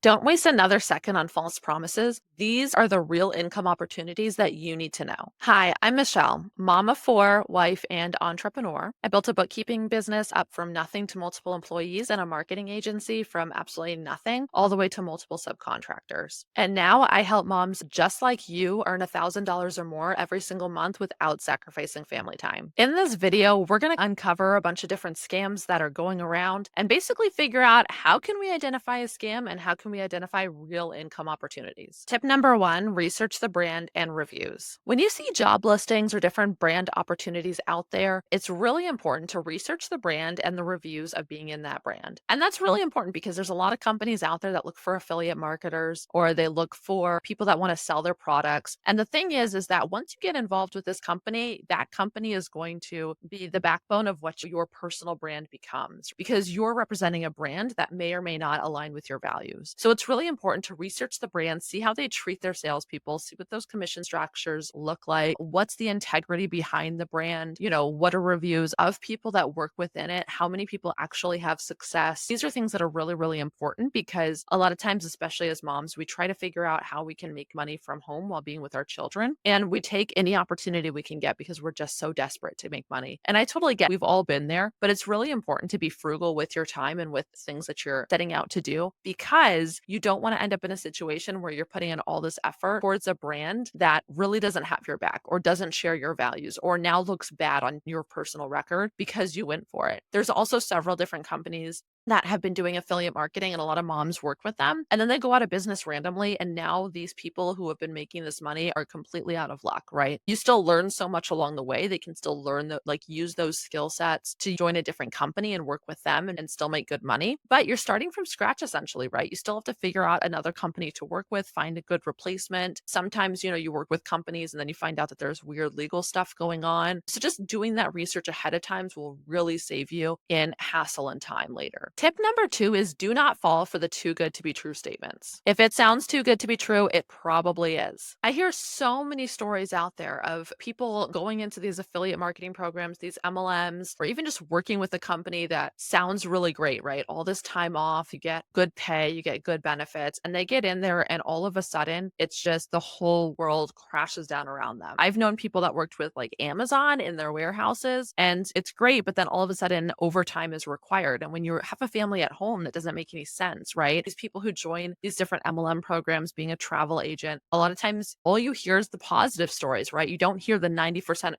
Don't waste another second on false promises. These are the real income opportunities that you need to know. Hi, I'm Michelle, mom of four, wife, and entrepreneur. I built a bookkeeping business up from nothing to multiple employees and a marketing agency from absolutely nothing all the way to multiple subcontractors. And now I help moms just like you earn $1,000 or more every single month without sacrificing family time. In this video, we're going to uncover a bunch of different scams that are going around and basically figure out how can we identify a scam and how can we identify real income opportunities. Tip number one, research the brand and reviews. When you see job listings or different brand opportunities out there, it's really important to research the brand and the reviews of being in that brand. And that's really important because there's a lot of companies out there that look for affiliate marketers or they look for people that want to sell their products. And the thing is that once you get involved with this company, that company is going to be the backbone of what your personal brand becomes because you're representing a brand that may or may not align with your values. So it's really important to research the brand, see how they treat their salespeople, see what those commission structures look like, what's the integrity behind the brand, what are reviews of people that work within it, how many people actually have success. These are things that are really, really important because a lot of times, especially as moms, we try to figure out how we can make money from home while being with our children. And we take any opportunity we can get because we're just so desperate to make money. And I totally get we've all been there, but it's really important to be frugal with your time and with things that you're setting out to do because you don't want to end up in a situation where you're putting in all this effort towards a brand that really doesn't have your back or doesn't share your values or now looks bad on your personal record because you went for it. There's also several different companies that have been doing affiliate marketing and a lot of moms work with them and then they go out of business randomly and now these people who have been making this money are completely out of luck, right? You still learn so much along the way. They can still learn use those skill sets to join a different company and work with them and still make good money, but you're starting from scratch essentially, right? You still have to figure out another company to work with, find a good replacement. Sometimes, you work with companies and then you find out that there's weird legal stuff going on. So just doing that research ahead of time will really save you in hassle and time later. Tip number two is do not fall for the too good to be true statements. If it sounds too good to be true, it probably is. I hear so many stories out there of people going into these affiliate marketing programs, these MLMs, or even just working with a company that sounds really great, right? All this time off, you get good pay, you get good benefits, and they get in there and all of a sudden it's just the whole world crashes down around them. I've known people that worked with like Amazon in their warehouses and it's great, but then all of a sudden overtime is required. And when you have a family at home, that doesn't make any sense, right? These people who join these different MLM programs, being a travel agent, a lot of times all you hear is the positive stories, right? You don't hear the 90%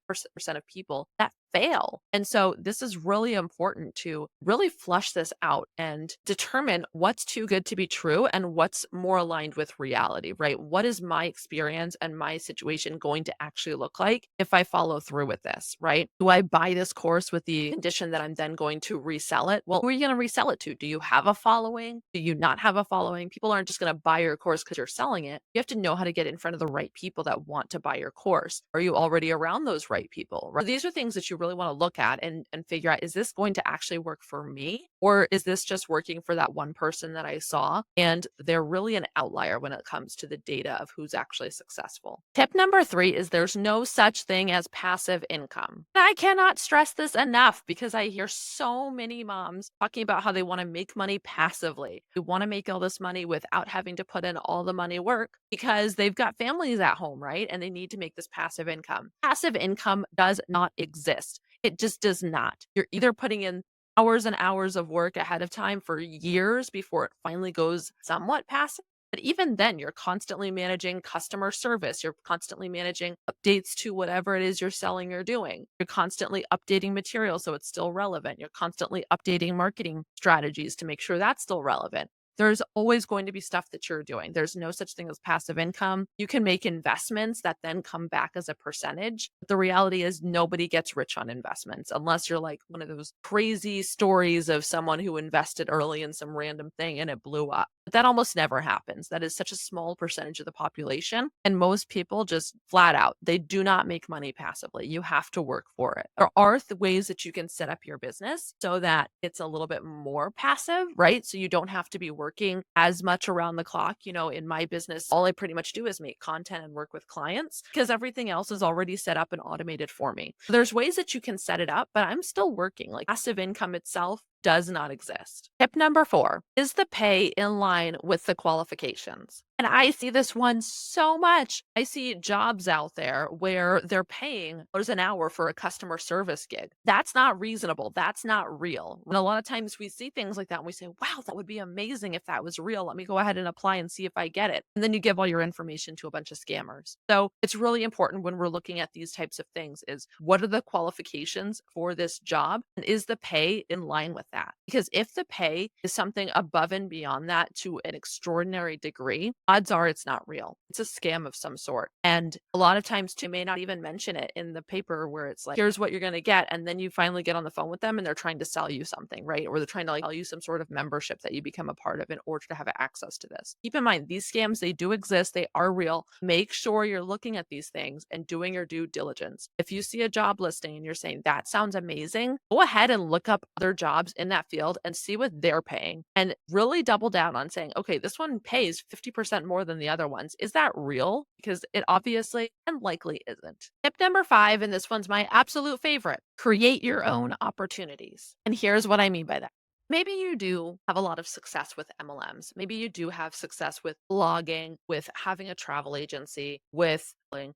of people that fail. And so this is really important to really flush this out and determine what's too good to be true and what's more aligned with reality, right? What is my experience and my situation going to actually look like if I follow through with this, right? Do I buy this course with the condition that I'm then going to resell it? Well, who are you going to resell it to? Do you have a following? Do you not have a following? People aren't just going to buy your course because you're selling it. You have to know how to get in front of the right people that want to buy your course. Are you already around those right people? Right? So these are things that you really want to look at and figure out, is this going to actually work for me? Or is this just working for that one person that I saw? And they're really an outlier when it comes to the data of who's actually successful. Tip number three is there's no such thing as passive income. I cannot stress this enough because I hear so many moms talking about how they want to make money passively. They want to make all this money without having to put in all the money work because they've got families at home, right? And they need to make this passive income. Passive income does not exist. It just does not. You're either putting in hours and hours of work ahead of time for years before it finally goes somewhat passive. But even then, you're constantly managing customer service. You're constantly managing updates to whatever it is you're selling or doing. You're constantly updating material so it's still relevant. You're constantly updating marketing strategies to make sure that's still relevant. There's always going to be stuff that you're doing. There's no such thing as passive income. You can make investments that then come back as a percentage. But the reality is nobody gets rich on investments unless you're like one of those crazy stories of someone who invested early in some random thing and it blew up. But that almost never happens. That is such a small percentage of the population. And most people just flat out, they do not make money passively. You have to work for it. There are ways that you can set up your business so that it's a little bit more passive, right? So you don't have to be working as much around the clock. In my business, all I pretty much do is make content and work with clients because everything else is already set up and automated for me. So there's ways that you can set it up, but I'm still working. Like passive income itself does not exist. Tip number 4, is the pay in line with the qualifications? And I see this one so much. I see jobs out there where they're paying $1 an hour for a customer service gig. That's not reasonable. That's not real. And a lot of times we see things like that and we say, wow, that would be amazing if that was real. Let me go ahead and apply and see if I get it. And then you give all your information to a bunch of scammers. So it's really important when we're looking at these types of things is what are the qualifications for this job? And is the pay in line with that? Because if the pay is something above and beyond that to an extraordinary degree, odds are it's not real. It's a scam of some sort. And a lot of times, too, may not even mention it in the paper where it's like, here's what you're going to get. And then you finally get on the phone with them and they're trying to sell you something, right? Or they're trying to like sell you some sort of membership that you become a part of in order to have access to this. Keep in mind, these scams, they do exist. They are real. Make sure you're looking at these things and doing your due diligence. If you see a job listing and you're saying, that sounds amazing, go ahead and look up other jobs in that field and see what they're paying and really double down on saying, okay, this one pays 50% more than the other ones. Is that real? Because it obviously and likely isn't. Tip number 5, and this one's my absolute favorite, create your own opportunities. And here's what I mean by that. Maybe you do have a lot of success with MLMs. Maybe you do have success with blogging, with having a travel agency, with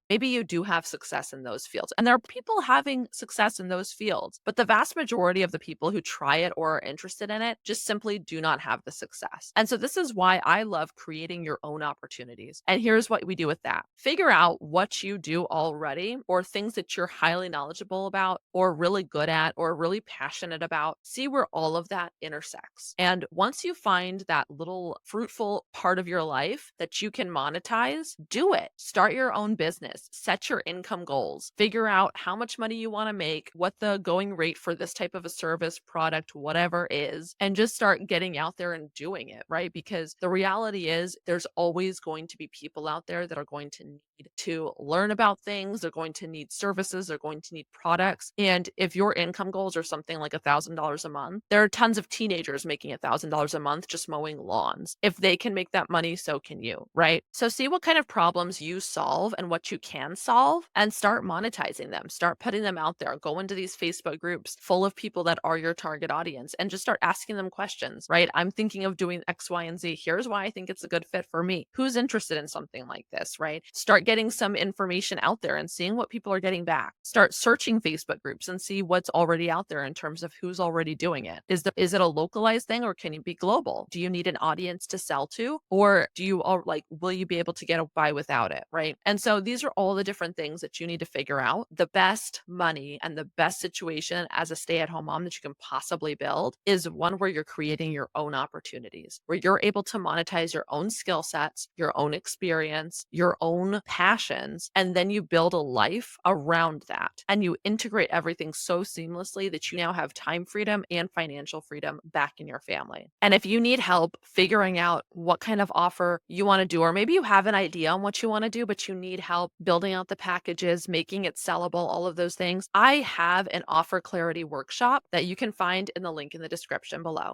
maybe you do have success in those fields. And there are people having success in those fields, but the vast majority of the people who try it or are interested in it just simply do not have the success. And so this is why I love creating your own opportunities. And here's what we do with that. Figure out what you do already or things that you're highly knowledgeable about or really good at or really passionate about. See where all of that intersects. And once you find that little fruitful part of your life that you can monetize, do it. Start your own business, set your income goals, figure out how much money you want to make, what the going rate for this type of a service, product, whatever is, and just start getting out there and doing it, right? Because the reality is there's always going to be people out there that are going to need to learn about things. They're going to need services. They're going to need products. And if your income goals are something like $1,000 a month, there are tons of teenagers making $1,000 a month just mowing lawns. If they can make that money, so can you, right? So see what kind of problems you solve and what you can solve and start monetizing them. Start putting them out there. Go into these Facebook groups full of people that are your target audience and just start asking them questions, right? I'm thinking of doing X, Y, and Z. Here's why I think it's a good fit for me. Who's interested in something like this, right? Start getting some information out there and seeing what people are getting back. Start searching Facebook groups and see what's already out there in terms of who's already doing it. Is it a localized thing or can it be global? Do you need an audience to sell to? Or do you all like, will you be able to get by without it, right? And so these are all the different things that you need to figure out. The best money and the best situation as a stay-at-home mom that you can possibly build is one where you're creating your own opportunities, where you're able to monetize your own skill sets, your own experience, your own passions, and then you build a life around that. And you integrate everything so seamlessly that you now have time freedom and financial freedom back in your family. And if you need help figuring out what kind of offer you want to do, or maybe you have an idea on what you want to do, but you need help building out the packages, making it sellable, all of those things, I have an offer clarity workshop that you can find in the link in the description below.